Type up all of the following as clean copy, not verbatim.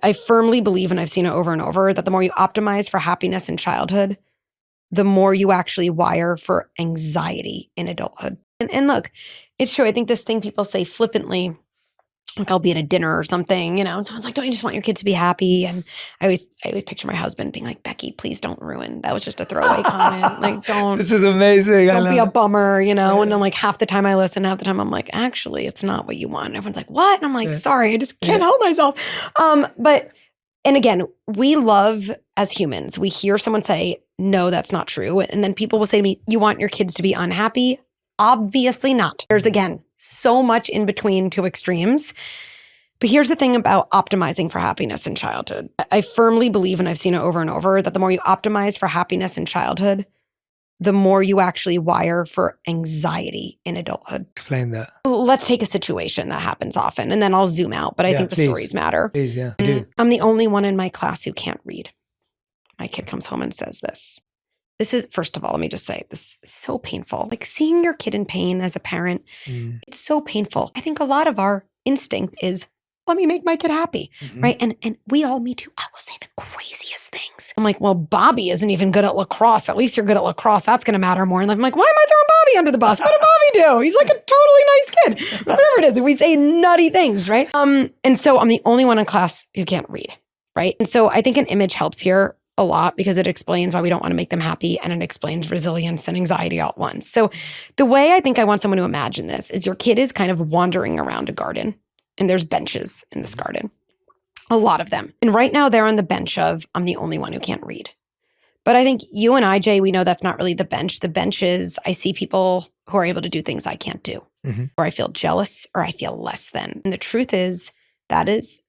I firmly believe, and I've seen it over and over, that the more you optimize for happiness in childhood, the more you actually wire for anxiety in adulthood. And look, it's true. I think this thing people say flippantly, like I'll be at a dinner or something, and someone's like, don't you just want your kid to be happy? And I always picture my husband being like, Becky, please don't ruin. That was just a throwaway comment. Like, don't. This is amazing. Don't be a bummer, And I'm like, half the time I listen, half the time I'm like, actually, it's not what you want. And everyone's like, what? And I'm like, sorry, I just can't help myself. And again, we love as humans, we hear someone say, no, that's not true. And then people will say to me, you want your kids to be unhappy? Obviously not. There's, again, so much in between two extremes. But here's the thing about optimizing for happiness in childhood. I firmly believe, and I've seen it over and over, that the more you optimize for happiness in childhood, the more you actually wire for anxiety in adulthood. Explain that. Let's take a situation that happens often, and then I'll zoom out, but I think the stories matter. Please, yeah, I do. I'm the only one in my class who can't read. My kid comes home and says this. This is, first of all, let me just say, this is so painful. Like seeing your kid in pain as a parent, it's so painful. I think a lot of our instinct is, let me make my kid happy, right? And we all, me too, I will say the craziest things. I'm like, well, Bobby isn't even good at lacrosse. At least you're good at lacrosse. That's going to matter more. And I'm like, why am I throwing Bobby under the bus? What did Bobby do? He's like a totally nice kid. Whatever it is. And we say nutty things, right? And so I'm the only one in class who can't read, right? And so I think an image helps here a lot because it explains why we don't want to make them happy, and it explains resilience and anxiety all at once. So the way I think I want someone to imagine this is your kid is kind of wandering around a garden, and there's benches in this garden, a lot of them. And right now they're on the bench of, I'm the only one who can't read. But I think you and I, Jay, we know that's not really the bench. The bench is, I see people who are able to do things I can't do, or I feel jealous, or I feel less than. And the truth is, that is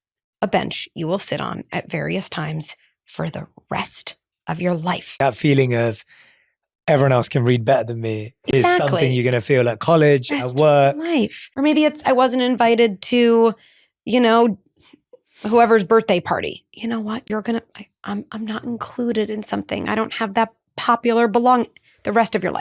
a bench you will sit on at various times for the rest of your life. That feeling of everyone else can read better than me is something you're going to feel at college, at work. Life. Or maybe it's, I wasn't invited to, whoever's birthday party. You know what? I'm not included in something. I don't have that popular belong the rest of your life.